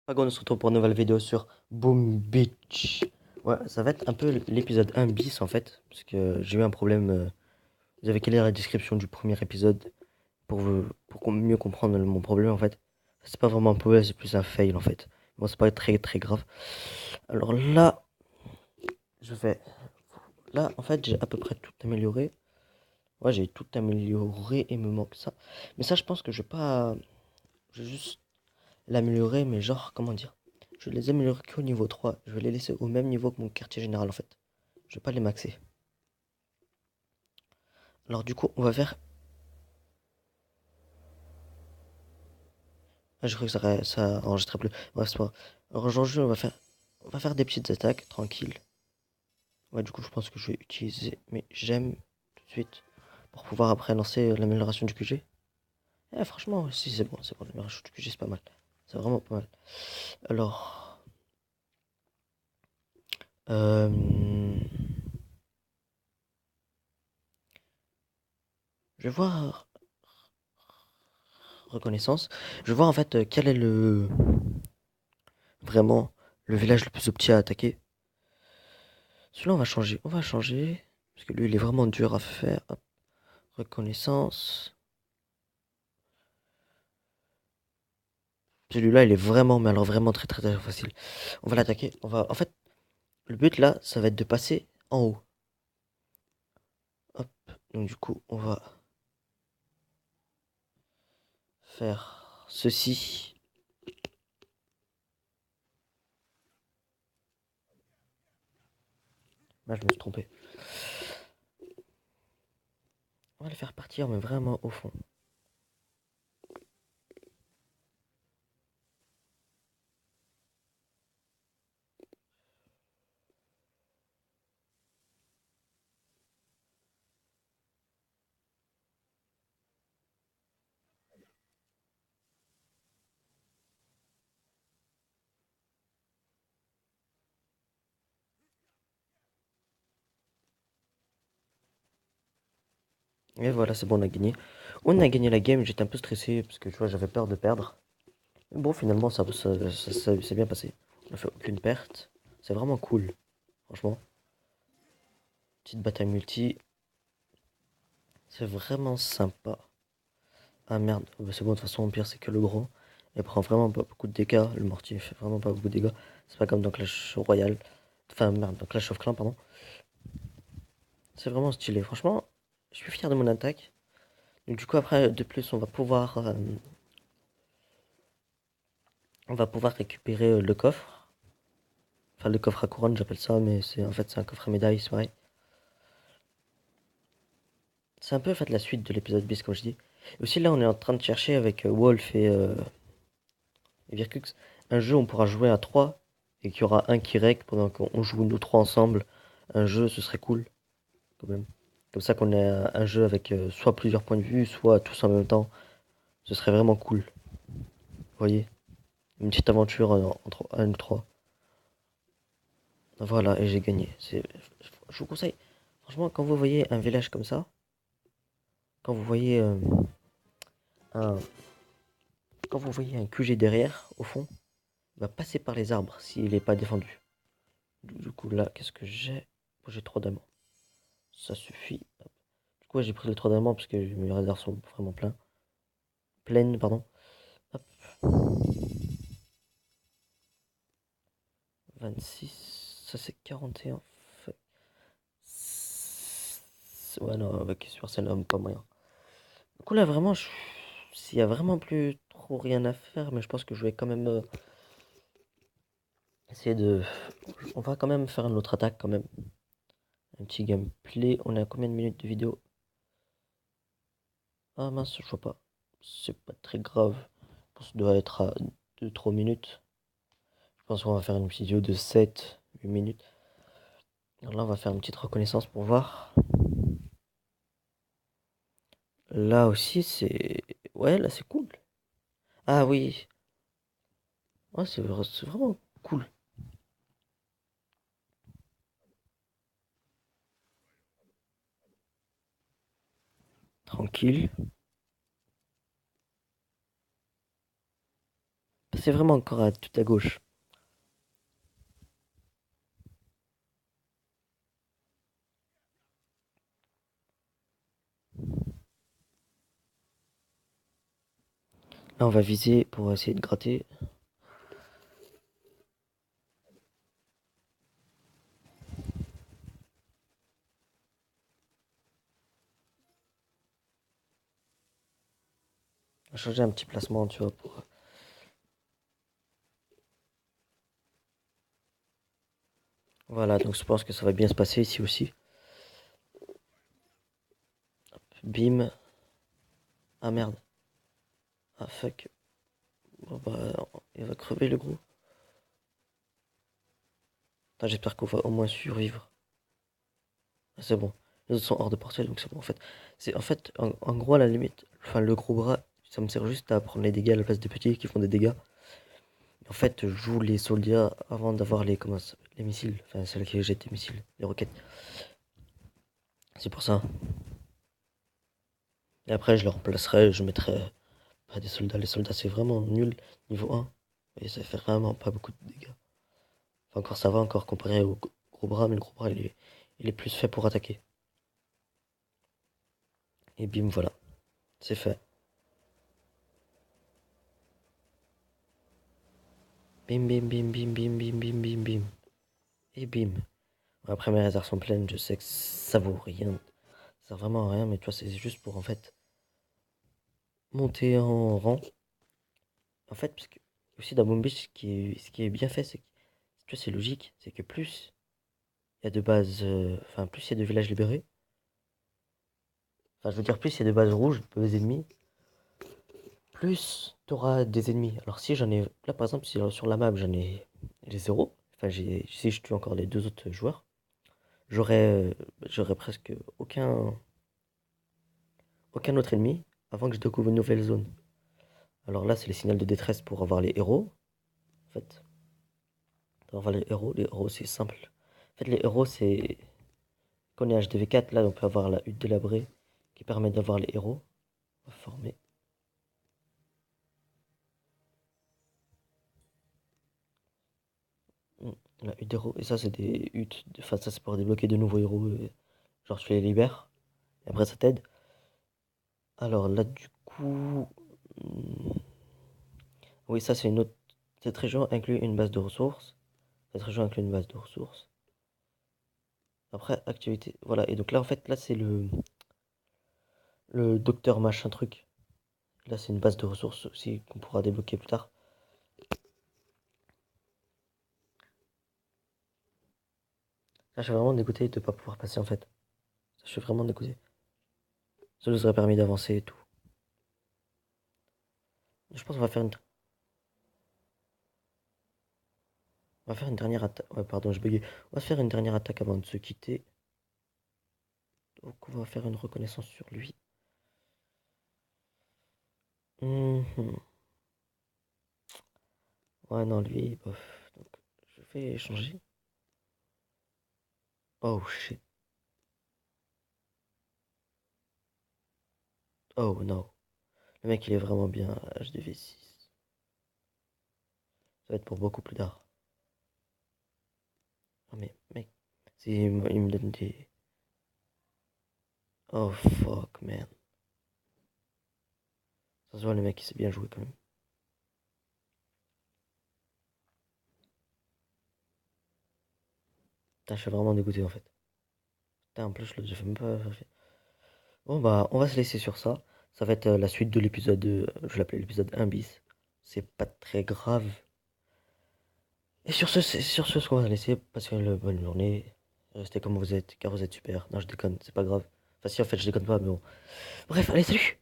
Pago, on se retrouve pour une nouvelle vidéo sur Boom Beach. Ouais, ça va être un peu l'épisode 1 bis en fait, parce que j'ai eu un problème. Vous avez qu'à lire la description du premier épisode pour mieux comprendre mon problème en fait. C'est pas vraiment un problème, c'est plus un fail en fait. Bon, c'est pas très très grave. Alors là, je vais. Là, en fait, j'ai à peu près tout amélioré. Ouais, j'ai tout amélioré et il me manque ça. Mais ça, je pense que je vais pas. Je vais juste l'améliorer, mais genre, comment dire? Je vais les améliorer qu'au niveau 3. Je vais les laisser au même niveau que mon quartier général en fait. Je vais pas les maxer. Alors du coup, on va faire. Ah, je crois que ça enregistrait plus. Bref, c'est pas grave. Alors aujourd'hui, on va faire des petites attaques tranquilles. Ouais, du coup, je pense que je vais utiliser mes gemmes tout de suite pour pouvoir après lancer l'amélioration du QG. Eh, franchement, si c'est bon, l'amélioration du QG, c'est pas mal. C'est vraiment pas mal. Alors, euh, je vais voir reconnaissance. Je vais voir en fait quel est vraiment le village le plus opti à attaquer. Celui-là, on va changer. On va changer. Parce que lui, il est vraiment dur à faire. Hop, reconnaissance. Celui-là, il est vraiment, mais alors vraiment très très très facile. On va l'attaquer. En fait, le but là, ça va être de passer en haut. Hop. Donc du coup, on va faire ceci. Là, je me suis trompé. On va le faire partir, mais vraiment au fond. Et voilà, c'est bon, on a gagné. On a gagné la game. J'étais un peu stressé parce que tu vois, j'avais peur de perdre. Mais bon, finalement, ça s'est bien passé. On a fait aucune perte. C'est vraiment cool, franchement. Petite bataille multi. C'est vraiment sympa. Ah merde, bah, c'est bon, de toute façon, au pire, c'est que le gros. Il prend vraiment pas beaucoup de dégâts. Le mortier fait vraiment pas beaucoup de dégâts. C'est pas comme dans Clash Royale. Enfin, merde, dans Clash of Clans, pardon. C'est vraiment stylé. Franchement, je suis fier de mon attaque. Donc, du coup, après, de plus, on va pouvoir récupérer le coffre. Enfin, le coffre à couronne, j'appelle ça, mais c'est un coffre à médaille, c'est pareil. C'est un peu en fait la suite de l'épisode bis, comme je dis. Et aussi, là, on est en train de chercher avec Wolf et Virkux un jeu où on pourra jouer à 3 et qu'il y aura un qui rec pendant qu'on joue nous trois ensemble. Un jeu, ce serait cool, quand même. Comme ça qu'on ait un jeu avec soit plusieurs points de vue, soit tous en même temps. Ce serait vraiment cool. Vous voyez? Une petite aventure entre un ou trois. Voilà, et j'ai gagné. Je vous conseille, franchement, quand vous voyez un village comme ça, quand vous voyez un, quand vous voyez un QG derrière, au fond, il va passer par les arbres s'il n'est pas défendu. Du coup, là, qu'est-ce que j'ai? Bon, j'ai 3 diamants. Ça suffit. Du coup, j'ai pris les 3 diamants parce que mes réserves sont vraiment pleines, pardon. Hop, 26, ça c'est 41. Ouais, non, avec Supercell, non, pas moyen. Du coup, là, vraiment, s'il y a vraiment plus trop rien à faire, mais je pense que je vais quand même essayer de. On va quand même faire une autre attaque, quand même. Un petit gameplay. On est à combien de minutes de vidéo? Ah mince, je vois pas. C'est pas très grave. Je pense qu'on doit être à 2-3 minutes. Je pense qu'on va faire une petite vidéo de 7-8 minutes. Alors là, on va faire une petite reconnaissance pour voir. Là aussi, c'est. Ouais, là, c'est cool. Ah oui. Ouais, c'est vraiment cool. Tranquille. C'est vraiment encore à tout à gauche. Là, on va viser pour essayer de gratter. On va changer un petit placement, tu vois, pour... Voilà, donc je pense que ça va bien se passer ici aussi. Bim. Ah merde. Ah fuck. Bon bah, il va crever le gros. J'espère qu'on va au moins survivre. Ah, c'est bon. Les autres sont hors de portée, donc c'est bon en fait. C'est en fait, en gros, à la limite, enfin, le gros bras, ça me sert juste à prendre les dégâts à la place des petits qui font des dégâts. En fait, je joue les soldats avant d'avoir les, comment ça s'appelle, les missiles. Enfin, celles qui jettent les missiles, les roquettes. C'est pour ça. Et après, je le remplacerai, je mettrai pas des soldats. Les soldats, c'est vraiment nul, niveau 1. Et ça fait vraiment pas beaucoup de dégâts. Enfin, encore ça va, encore comparé au gros bras, mais le gros bras, il est plus fait pour attaquer. Et bim, voilà. C'est fait. Bim, bim, bim, bim, bim, bim, bim, bim, bim. Et bim. Après, mes réserves sont pleines, je sais que ça vaut rien. Ça sert vraiment à rien, mais tu vois, c'est juste pour, en fait, monter en rang. En fait, parce que, aussi dans Boom Beach, ce qui est bien fait, c'est que, tu vois, c'est logique, c'est que plus il y a de bases, enfin, plus il y a de villages libérés, enfin, je veux dire, plus il y a de bases rouges, de bases ennemies, plus tu auras des ennemis. Alors, si j'en ai, là, par exemple, si sur la map, j'en ai les zéros, enfin, si je tue encore les deux autres joueurs, j'aurais, j'aurais presque aucun autre ennemi avant que je découvre une nouvelle zone. Alors là, c'est les signaux de détresse pour avoir les héros. En fait, pour avoir les héros, c'est simple. En fait, les héros, c'est... Quand on est HDV4, là, on peut avoir la hutte délabrée qui permet d'avoir les héros. On va former. La hutte d'héros. Et ça, c'est des huttes. Enfin, ça, c'est pour débloquer de nouveaux héros. Genre, tu les libères. Et après, ça t'aide. Alors là, du coup... Oui, ça, c'est une autre... Cette région inclut une base de ressources. Cette région inclut une base de ressources. Après, activité. Voilà. Et donc là, en fait, là, c'est le docteur machin truc. Là, c'est une base de ressources aussi qu'on pourra débloquer plus tard. Là, je suis vraiment dégoûté de ne pas pouvoir passer en fait. Je suis vraiment dégoûté. Ça nous aurait permis d'avancer et tout. Je pense qu'on va faire une dernière attaque. Ouais, pardon, je bugué. On va faire une dernière attaque avant de se quitter. Donc, on va faire une reconnaissance sur lui. Mhm. Ouais, non, lui, bof. Donc, je vais changer. Oh shit. Oh non. Le mec, il est vraiment bien HDV6. Ça va être pour beaucoup plus tard. Oh, mais mec, il me donne des. Oh fuck, man. Ça se voit, le mec, il sait bien jouer quand même. Putain, je suis vraiment dégoûté en fait. Putain, en plus, je l'ai déjà fait même pas. Bon, bah, on va se laisser sur ça. Ça va être la suite de l'épisode, je l'appelais l'épisode 1 bis. C'est pas très grave. Et sur ce, c'est sur ce qu'on va laisser. Passez une bonne journée. Restez comme vous êtes, car vous êtes super. Non, je déconne, c'est pas grave. Enfin, si, en fait, je déconne pas, mais bon. Bref, allez, salut!